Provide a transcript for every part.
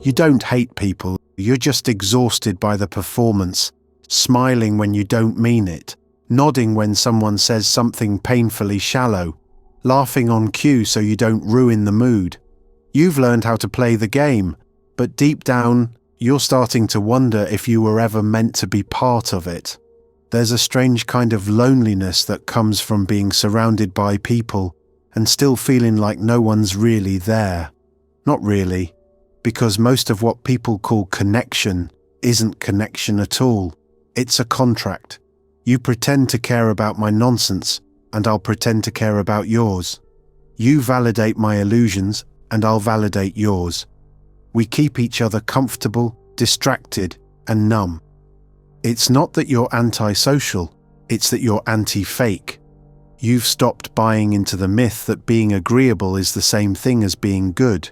You don't hate people, you're just exhausted by the performance, smiling when you don't mean it, nodding when someone says something painfully shallow, laughing on cue so you don't ruin the mood. You've learned how to play the game, but deep down, you're starting to wonder if you were ever meant to be part of it. There's a strange kind of loneliness that comes from being surrounded by people and still feeling like no one's really there. Not really, because most of what people call connection isn't connection at all. It's a contract. You pretend to care about my nonsense, and I'll pretend to care about yours. You validate my illusions, and I'll validate yours. We keep each other comfortable, distracted, and numb. It's not that you're antisocial, it's that you're anti-fake. You've stopped buying into the myth that being agreeable is the same thing as being good.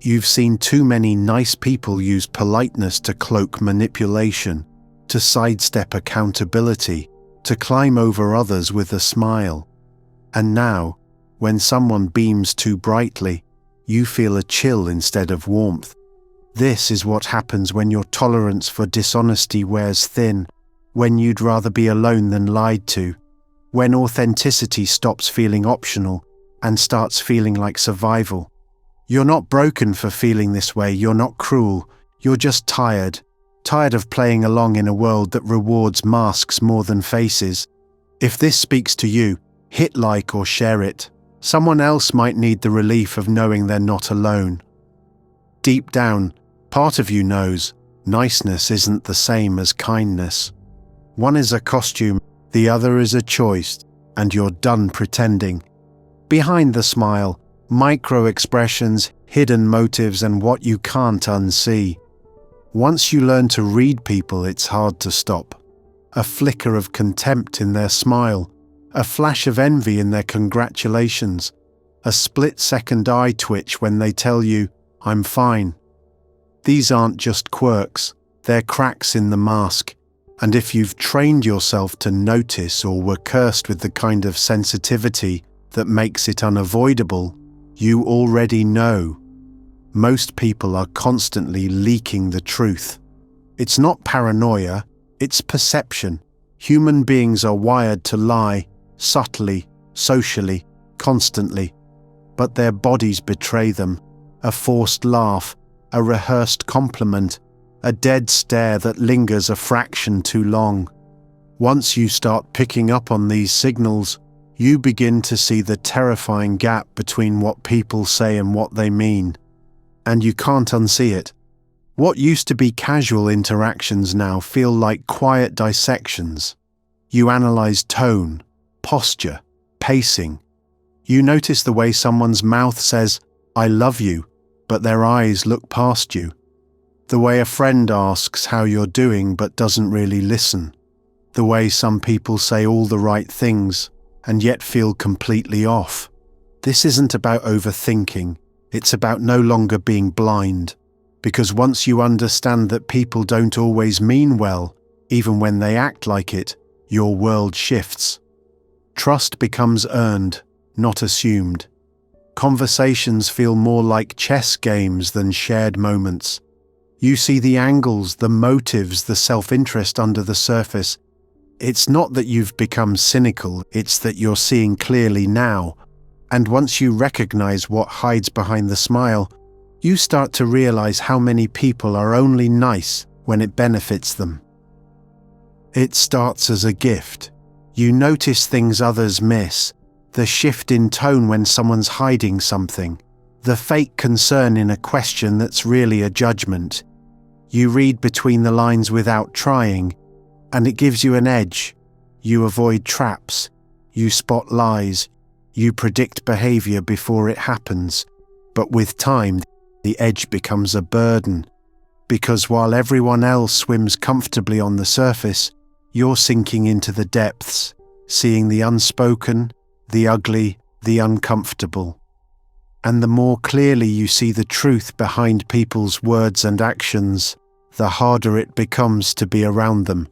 You've seen too many nice people use politeness to cloak manipulation, to sidestep accountability, to climb over others with a smile. And now, when someone beams too brightly, you feel a chill instead of warmth. This is what happens when your tolerance for dishonesty wears thin, when you'd rather be alone than lied to, when authenticity stops feeling optional and starts feeling like survival. You're not broken for feeling this way, you're not cruel, you're just tired of playing along in a world that rewards masks more than faces. If this speaks to you, hit like or share it. Someone else might need the relief of knowing they're not alone. Deep down, part of you knows niceness isn't the same as kindness. One is a costume, the other is a choice, and you're done pretending. Behind the smile, micro-expressions, hidden motives, and what you can't unsee. Once you learn to read people, it's hard to stop. A flicker of contempt in their smile, a flash of envy in their congratulations, a split-second eye twitch when they tell you, "I'm fine." These aren't just quirks, they're cracks in the mask, and if you've trained yourself to notice or were cursed with the kind of sensitivity that makes it unavoidable, you already know. Most people are constantly leaking the truth. It's not paranoia, it's perception. Human beings are wired to lie, subtly, socially, constantly. But their bodies betray them. A forced laugh, a rehearsed compliment, a dead stare that lingers a fraction too long. Once you start picking up on these signals, you begin to see the terrifying gap between what people say and what they mean. And you can't unsee it. What used to be casual interactions now feel like quiet dissections. You analyze tone, posture, pacing. You notice the way someone's mouth says, "I love you," but their eyes look past you. The way a friend asks how you're doing but doesn't really listen. The way some people say all the right things and yet feel completely off. This isn't about overthinking, it's about no longer being blind. Because once you understand that people don't always mean well, even when they act like it, your world shifts. Trust becomes earned, not assumed. Conversations feel more like chess games than shared moments. You see the angles, the motives, the self-interest under the surface. It's not that you've become cynical, it's that you're seeing clearly now. And once you recognize what hides behind the smile, you start to realize how many people are only nice when it benefits them. It starts as a gift. You notice things others miss, the shift in tone when someone's hiding something, the fake concern in a question that's really a judgment. You read between the lines without trying, and it gives you an edge. You avoid traps, you spot lies, you predict behavior before it happens. But with time, the edge becomes a burden, because while everyone else swims comfortably on the surface, you're sinking into the depths, seeing the unspoken, the ugly, the uncomfortable. And the more clearly you see the truth behind people's words and actions, the harder it becomes to be around them.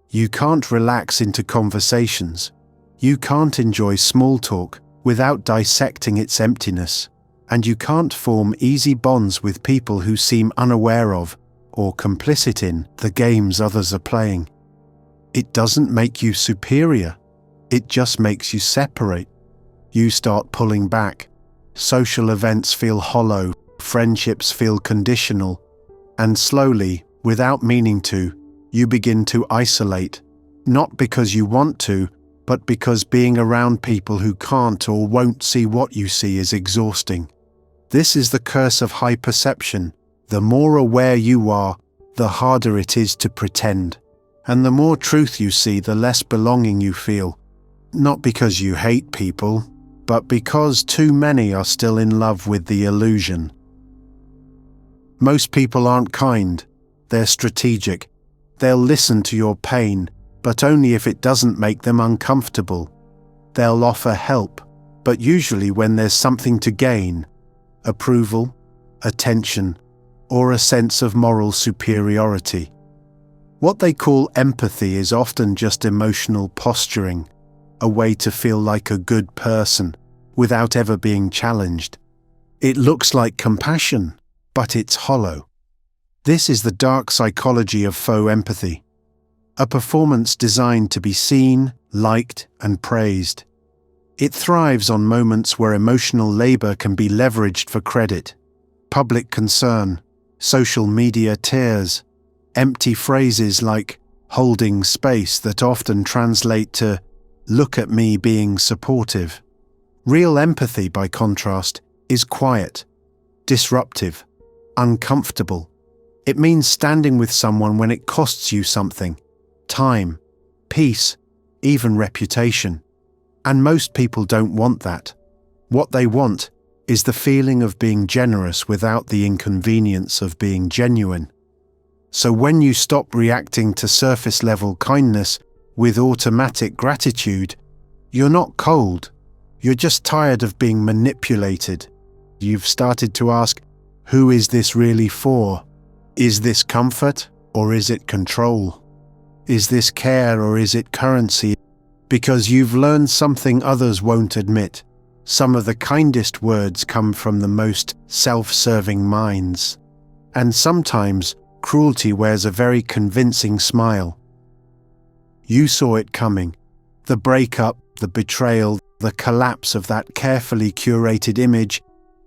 You can't relax into conversations. You can't enjoy small talk without dissecting its emptiness. and you can't form easy bonds with people who seem unaware of or complicit in the games others are playing. It doesn't make you superior, it just makes you separate. You start pulling back. Social events feel hollow, friendships feel conditional, and slowly, without meaning to, you begin to isolate, not because you want to, but because being around people who can't or won't see what you see is exhausting. This is the curse of high perception. The more aware you are, the harder it is to pretend. And the more truth you see, the less belonging you feel. Not because you hate people, but because too many are still in love with the illusion. Most people aren't kind. They're strategic. They'll listen to your pain, but only if it doesn't make them uncomfortable. They'll offer help, but usually when there's something to gain: approval, attention, or a sense of moral superiority. What they call empathy is often just emotional posturing, a way to feel like a good person without ever being challenged. It looks like compassion, but it's hollow. This is the dark psychology of faux empathy, a performance designed to be seen, liked, and praised. It thrives on moments where emotional labor can be leveraged for credit: public concern, social media tears, empty phrases like holding space that often translate to "look at me being supportive." Real empathy, by contrast, is quiet, disruptive, uncomfortable. It means standing with someone when it costs you something: time, peace, even reputation. And most people don't want that. What they want is the feeling of being generous without the inconvenience of being genuine. So when you stop reacting to surface-level kindness with automatic gratitude, you're not cold. You're just tired of being manipulated. You've started to ask, who is this really for? Is this comfort, or is it control? Is this care, or is it currency? Because you've learned something others won't admit. Some of the kindest words come from the most self-serving minds. And sometimes cruelty wears a very convincing smile. You saw it coming. The breakup, the betrayal, the collapse of that carefully curated image.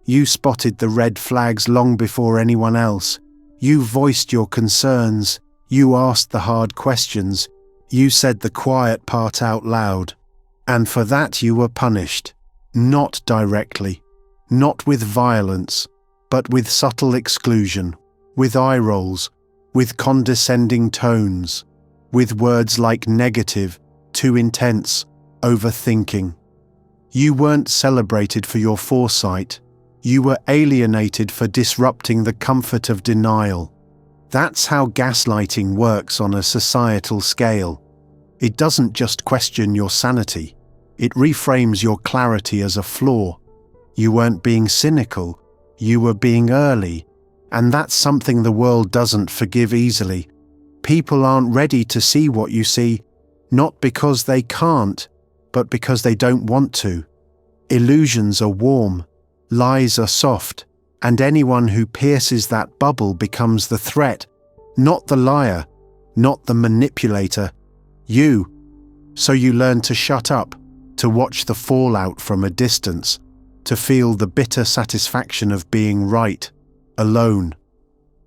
You spotted the red flags long before anyone else. You voiced your concerns. You asked the hard questions. You said the quiet part out loud. And for that you were punished. Not directly, not with violence, but with subtle exclusion, with eye rolls, with condescending tones, with words like negative, too intense, overthinking. You weren't celebrated for your foresight. You were alienated for disrupting the comfort of denial. That's how gaslighting works on a societal scale. It doesn't just question your sanity. It reframes your clarity as a flaw. You weren't being cynical, you were being early, and that's something the world doesn't forgive easily. People aren't ready to see what you see, not because they can't, but because they don't want to. Illusions are warm, lies are soft, and anyone who pierces that bubble becomes the threat, not the liar, not the manipulator, you. So you learn to shut up, to watch the fallout from a distance, to feel the bitter satisfaction of being right, alone.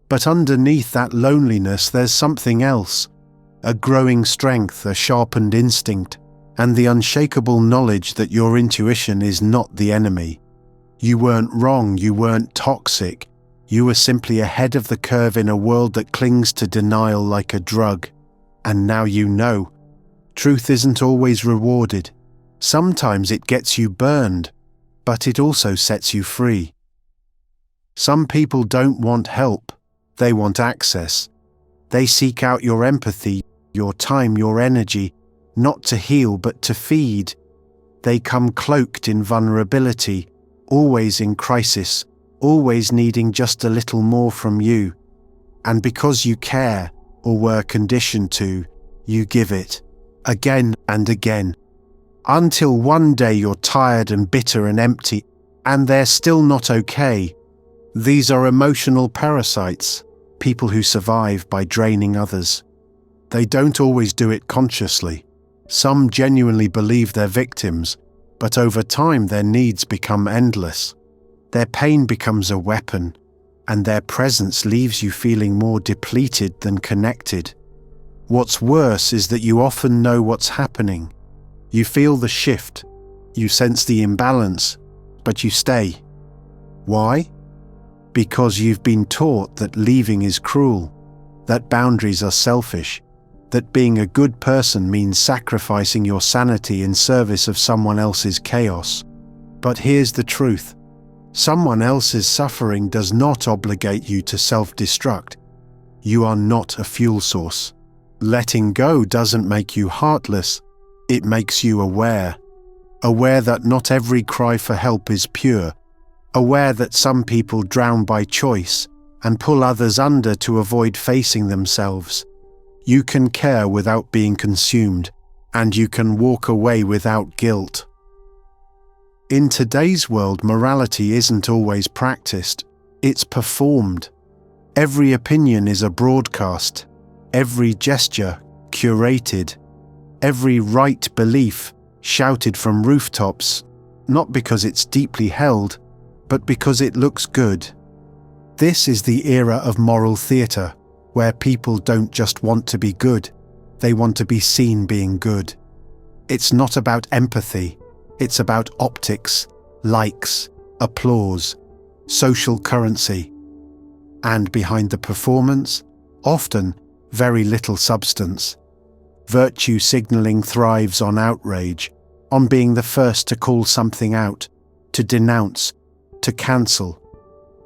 But underneath that loneliness there's something else, a growing strength, a sharpened instinct, and the unshakable knowledge that your intuition is not the enemy. You weren't wrong, you weren't toxic, you were simply ahead of the curve in a world that clings to denial like a drug. And now you know. Truth isn't always rewarded. Sometimes it gets you burned, but it also sets you free. Some people don't want help, they want access. They seek out your empathy, your time, your energy, not to heal but to feed. They come cloaked in vulnerability, always in crisis, always needing just a little more from you. And because you care, or were conditioned to, you give it, again and again. Until one day you're tired and bitter and empty, and they're still not okay. These are emotional parasites, people who survive by draining others. They don't always do it consciously. Some genuinely believe they're victims, but over time their needs become endless. Their pain becomes a weapon, and their presence leaves you feeling more depleted than connected. What's worse is that you often know what's happening. You feel the shift, you sense the imbalance, but you stay. Why? Because you've been taught that leaving is cruel, that boundaries are selfish, that being a good person means sacrificing your sanity in service of someone else's chaos. But here's the truth. Someone else's suffering does not obligate you to self-destruct. You are not a fuel source. Letting go doesn't make you heartless, it makes you aware. Aware that not every cry for help is pure. Aware that some people drown by choice and pull others under to avoid facing themselves. You can care without being consumed, and you can walk away without guilt. In today's world, morality isn't always practiced, it's performed. Every opinion is a broadcast, every gesture curated, every right belief shouted from rooftops, not because it's deeply held, but because it looks good. This is the era of moral theatre, where people don't just want to be good, they want to be seen being good. It's not about empathy, it's about optics, likes, applause, social currency. And behind the performance, often very little substance. Virtue signalling thrives on outrage, on being the first to call something out, to denounce, to cancel,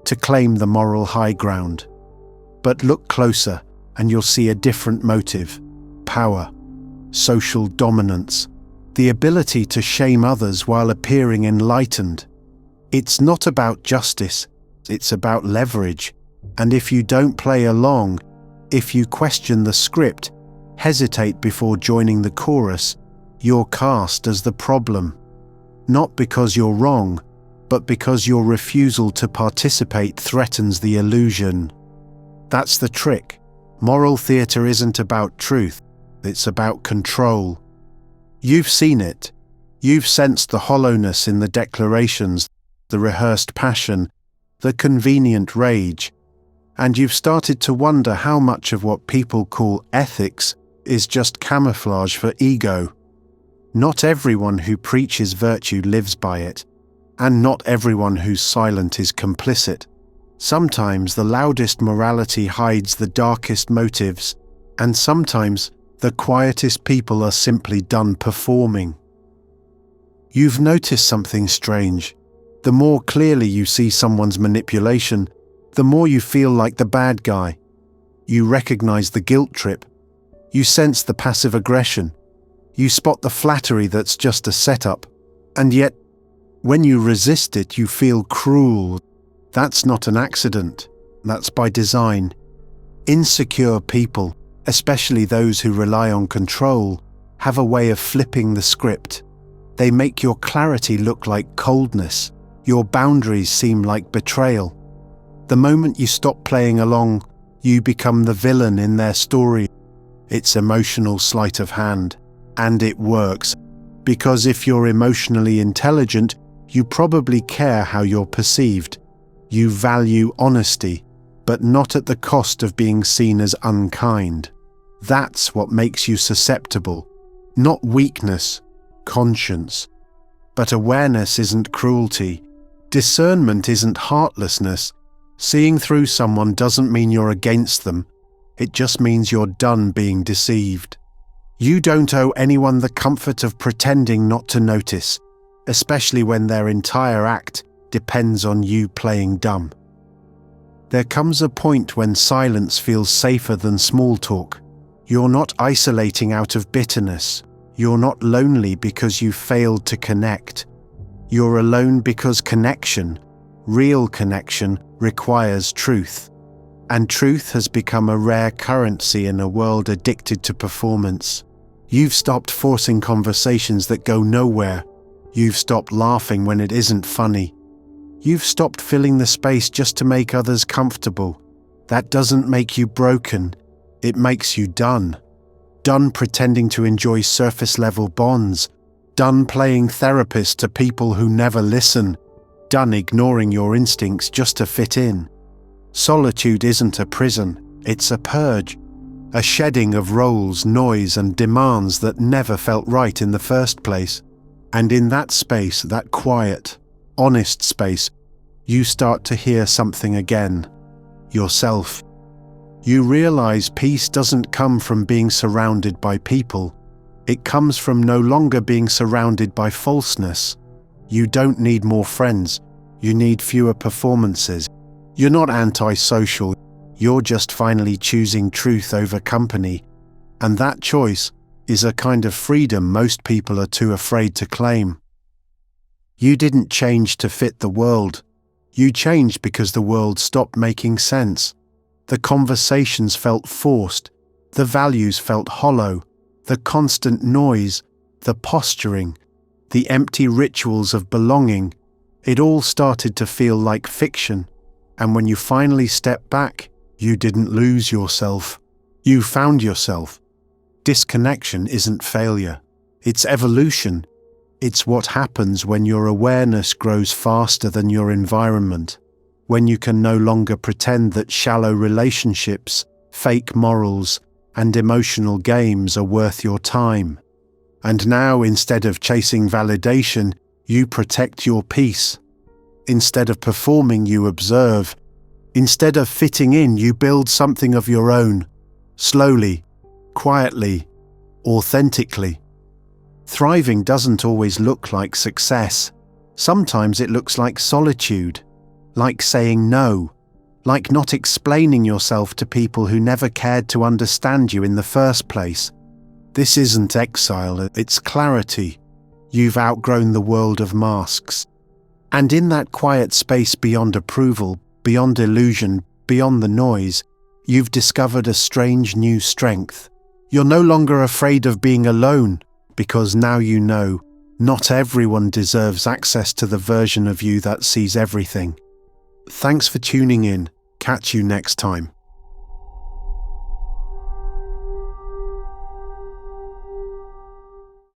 to claim the moral high ground. But look closer and you'll see a different motive: power, social dominance, the ability to shame others while appearing enlightened. It's not about justice, it's about leverage. And if you don't play along, if you question the script, hesitate before joining the chorus, you're cast as the problem. Not because you're wrong, but because your refusal to participate threatens the illusion. That's the trick. Moral theatre isn't about truth, it's about control. You've seen it. You've sensed the hollowness in the declarations, the rehearsed passion, the convenient rage, and you've started to wonder how much of what people call ethics is just camouflage for ego. Not everyone who preaches virtue lives by it, and not everyone who's silent is complicit. Sometimes the loudest morality hides the darkest motives, and sometimes the quietest people are simply done performing. You've noticed something strange. The more clearly you see someone's manipulation, the more you feel like the bad guy. You recognize the guilt trip. You sense the passive aggression. You spot the flattery that's just a setup. And yet, when you resist it, you feel cruel. That's not an accident. That's by design. Insecure people, especially those who rely on control, have a way of flipping the script. They make your clarity look like coldness. Your boundaries seem like betrayal. The moment you stop playing along, you become the villain in their story. It's emotional sleight of hand. And it works. Because if you're emotionally intelligent, you probably care how you're perceived. You value honesty, but not at the cost of being seen as unkind. That's what makes you susceptible. Not weakness, conscience. But awareness isn't cruelty. Discernment isn't heartlessness. Seeing through someone doesn't mean you're against them. It just means you're done being deceived. You don't owe anyone the comfort of pretending not to notice, especially when their entire act depends on you playing dumb. There comes a point when silence feels safer than small talk. You're not isolating out of bitterness. You're not lonely because you failed to connect. You're alone because connection, real connection, requires truth. And truth has become a rare currency in a world addicted to performance. You've stopped forcing conversations that go nowhere. You've stopped laughing when it isn't funny. You've stopped filling the space just to make others comfortable. That doesn't make you broken, it makes you done. Done pretending to enjoy surface-level bonds. Done playing therapist to people who never listen. Done ignoring your instincts just to fit in. Solitude isn't a prison, it's a purge. A shedding of roles, noise, and demands that never felt right in the first place. And in that space, that quiet, honest space, you start to hear something again. Yourself. You realize peace doesn't come from being surrounded by people. It comes from no longer being surrounded by falseness. You don't need more friends. You need fewer performances. You're not antisocial. You're just finally choosing truth over company. And that choice is a kind of freedom most people are too afraid to claim. You didn't change to fit the world. You changed because the world stopped making sense. The conversations felt forced. The values felt hollow. The constant noise, the posturing, the empty rituals of belonging, it all started to feel like fiction. And when you finally stepped back, you didn't lose yourself. You found yourself. Disconnection isn't failure. It's evolution. It's what happens when your awareness grows faster than your environment. When you can no longer pretend that shallow relationships, fake morals, and emotional games are worth your time. And now, instead of chasing validation, you protect your peace. Instead of performing, you observe. Instead of fitting in, you build something of your own. Slowly, quietly, authentically. Thriving doesn't always look like success. Sometimes it looks like solitude. Like saying no, like not explaining yourself to people who never cared to understand you in the first place. This isn't exile, it's clarity. You've outgrown the world of masks. And in that quiet space beyond approval, beyond illusion, beyond the noise, you've discovered a strange new strength. You're no longer afraid of being alone, because now you know, not everyone deserves access to the version of you that sees everything. Thanks for tuning in. Catch you next time.